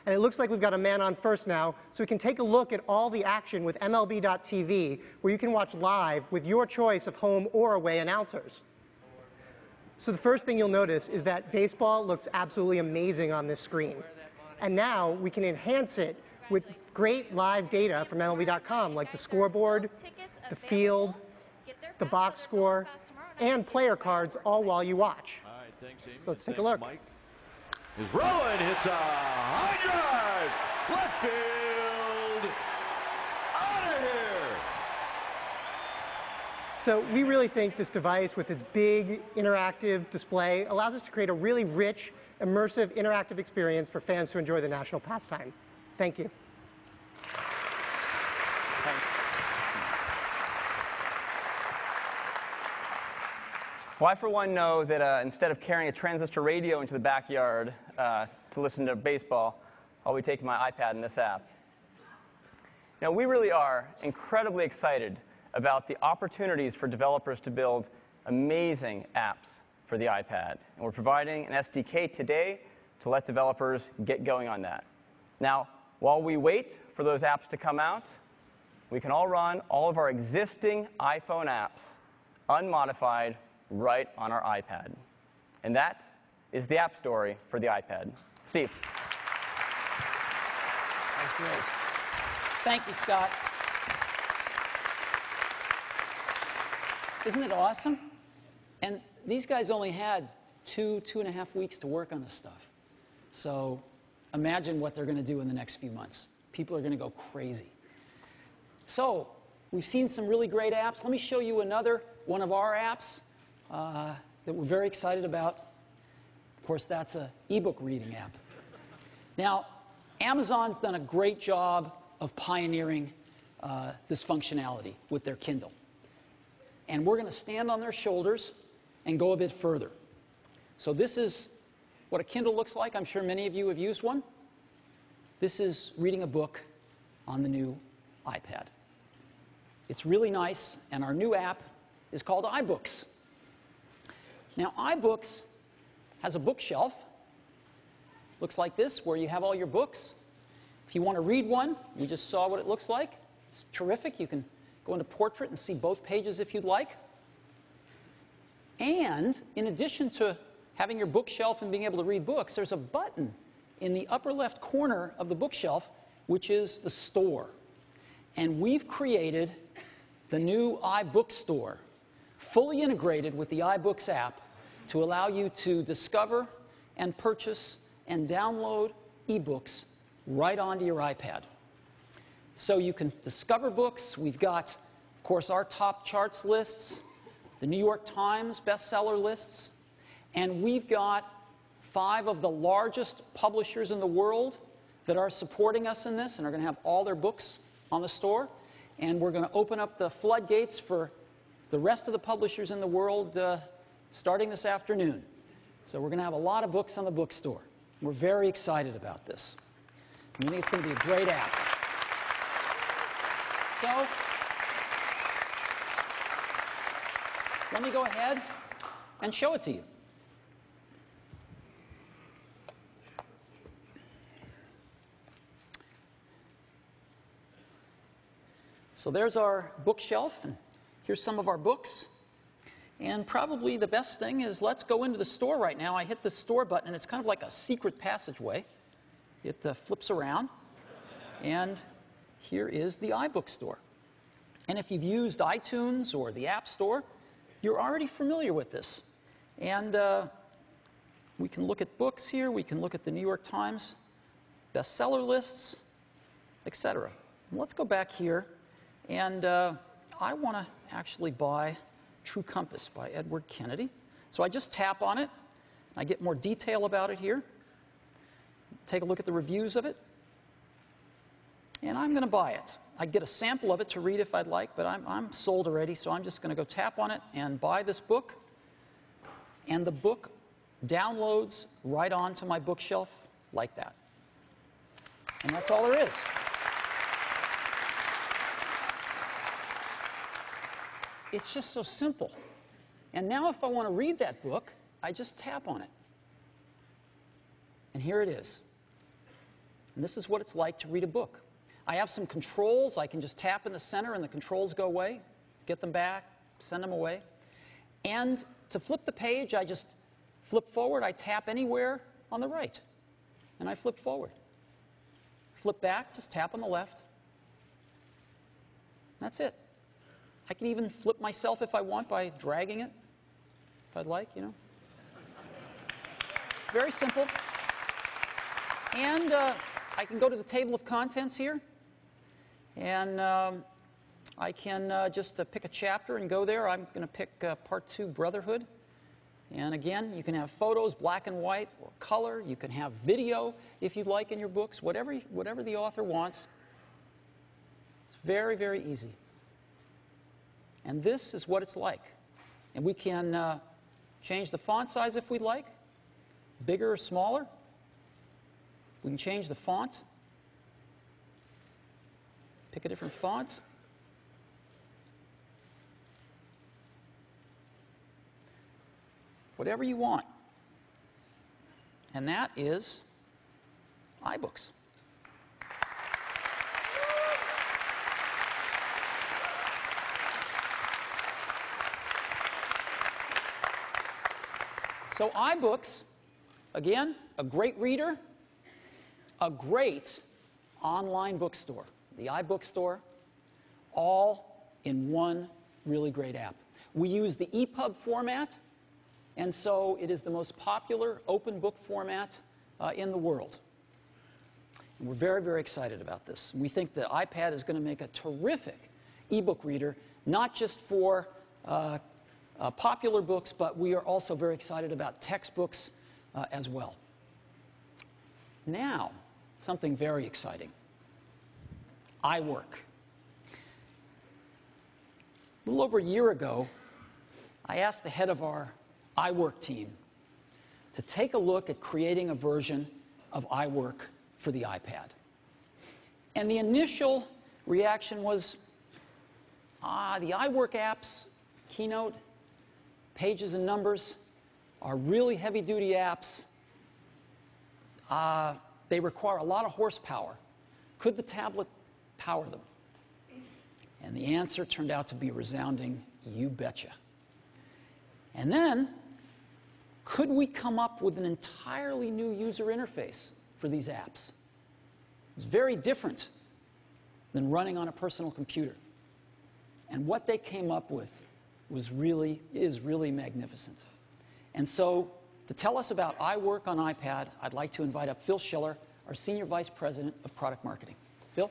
And it looks like we've got a man on first now, so we can take a look at all the action with MLB.tv, where you can watch live with your choice of home or away announcers. So the first thing you'll notice is that baseball looks absolutely amazing on this screen. And now we can enhance it with great live data from MLB.com, like the scoreboard, the field, the box score, and player cards, all while you watch. All right, thanks, Amy. So let's take a look. Mike is rolling, hits a high drive, left field, out of here. So we really think this device, with its big interactive display, allows us to create a really rich, immersive, interactive experience for fans to enjoy the national pastime. Thank you. Thanks. Well, I, for one, know that instead of carrying a transistor radio into the backyard to listen to baseball, I'll be taking my iPad and this app. Now, we really are incredibly excited about the opportunities for developers to build amazing apps for the iPad. And we're providing an SDK today to let developers get going on that. Now, while we wait for those apps to come out, we can all run all of our existing iPhone apps unmodified right on our iPad. And that is the app story for the iPad. Steve. That's great. Thank you, Scott. Isn't it awesome? And these guys only had 2.5 weeks to work on this stuff. So imagine what they're going to do in the next few months. People are going to go crazy. So we've seen some really great apps. Let me show you another one of our apps that we're very excited about. Of course, that's an ebook reading app. Now, Amazon's done a great job of pioneering this functionality with their Kindle. And we're going to stand on their shoulders and go a bit further. So this is what a Kindle looks like. I'm sure many of you have used one. This is reading a book on the new iPad. It's really nice, and our new app is called iBooks. Now, iBooks has a bookshelf. Looks like this, where you have all your books. If you want to read one, we just saw what it looks like. It's terrific. You can go into Portrait and see both pages if you'd like. And in addition to having your bookshelf and being able to read books, there's a button in the upper left corner of the bookshelf, which is the store. And we've created the new iBook Store, fully integrated with the iBooks app to allow you to discover and purchase and download ebooks right onto your iPad. So you can discover books. We've got, of course, our top charts lists, the New York Times bestseller lists, and we've got 5 of the largest publishers in the world that are supporting us in this and are going to have all their books on the store. And we're going to open up the floodgates for the rest of the publishers in the world starting this afternoon. So we're going to have a lot of books on the bookstore. We're very excited about this. We think it's going to be a great app. So let me go ahead and show it to you. So there's our bookshelf, and here's some of our books. And probably the best thing is let's go into the store right now. I hit the store button, and it's kind of like a secret passageway. It flips around, and here is the iBook Store. And if you've used iTunes or the App Store, you're already familiar with this. And we can look at books here. We can look at the New York Times bestseller lists, etc. Let's go back here. And I want to actually buy True Compass by Edward Kennedy. So I just tap on it. I get more detail about it here. Take a look at the reviews of it. And I'm going to buy it. I get a sample of it to read if I'd like, but I'm sold already, so I'm just going to go tap on it and buy this book. And the book downloads right onto my bookshelf like that. And that's all there is. It's just so simple. And now if I want to read that book, I just tap on it. And here it is. And this is what it's like to read a book. I have some controls. I can just tap in the center and the controls go away, get them back, send them away. And to flip the page, I just flip forward. I tap anywhere on the right, and I flip forward. Flip back, just tap on the left. That's it. I can even flip myself if I want by dragging it, if I'd like, you know. Very simple. And I can go to the table of contents here, and I can just pick a chapter and go there. I'm going to pick Part 2, Brotherhood. And again, you can have photos, black and white, or color. You can have video, if you'd like, in your books, whatever the author wants. It's very, very easy. And this is what it's like. And we can change the font size if we'd like, bigger or smaller. We can change the font. Pick a different font. Whatever you want. And that is iBooks. So iBooks, again, a great reader, a great online bookstore. The iBookstore, all in one really great app. We use the EPUB format, and so it is the most popular open book format in the world. And we're very, very excited about this. We think the iPad is going to make a terrific ebook reader, not just for popular books, but we are also very excited about textbooks as well. Now, something very exciting. iWork. A little over a year ago, I asked the head of our iWork team to take a look at creating a version of iWork for the iPad. And the initial reaction was, the iWork apps, Keynote, Pages and Numbers, are really heavy-duty apps. They require a lot of horsepower. Could the tablet power them? And the answer turned out to be a resounding, you betcha. And then, could we come up with an entirely new user interface for these apps? It's very different than running on a personal computer. And what they came up with is really magnificent. And so, to tell us about iWork on iPad, I'd like to invite up Phil Schiller, our Senior Vice President of Product Marketing. Phil?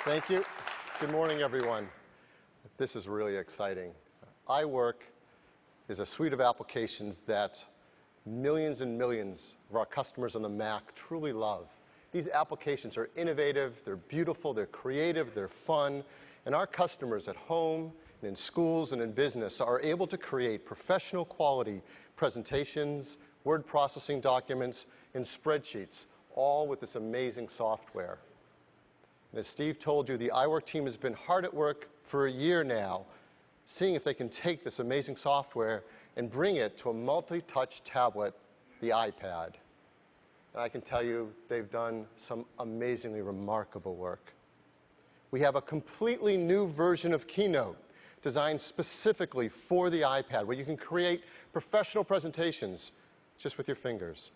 Thank you. Good morning, everyone. This is really exciting. iWork is a suite of applications that millions and millions of our customers on the Mac truly love. These applications are innovative, they're beautiful, they're creative, they're fun, and our customers at home and in schools and in business are able to create professional quality presentations, word processing documents, and spreadsheets, all with this amazing software. And as Steve told you, the iWork team has been hard at work for a year now, seeing if they can take this amazing software and bring it to a multi-touch tablet, the iPad. And I can tell you, they've done some amazingly remarkable work. We have a completely new version of Keynote designed specifically for the iPad, where you can create professional presentations just with your fingers.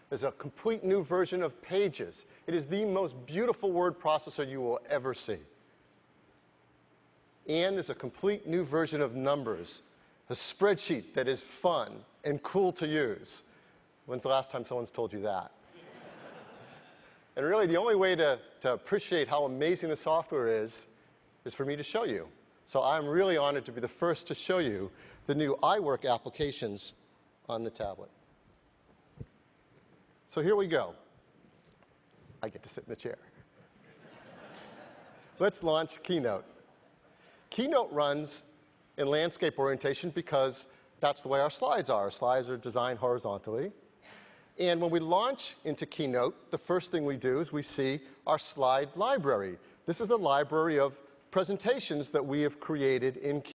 There's a complete new version of Pages. It is the most beautiful word processor you will ever see. And there's a complete new version of Numbers, a spreadsheet that is fun and cool to use. When's the last time someone's told you that? And really, the only way to appreciate how amazing the software is for me to show you. So I'm really honored to be the first to show you the new iWork applications on the tablet. So here we go. I get to sit in the chair. Let's launch Keynote. Keynote runs in landscape orientation because that's the way our slides are. Our slides are designed horizontally. And when we launch into Keynote, the first thing we do is we see our slide library. This is a library of presentations that we have created in Keynote.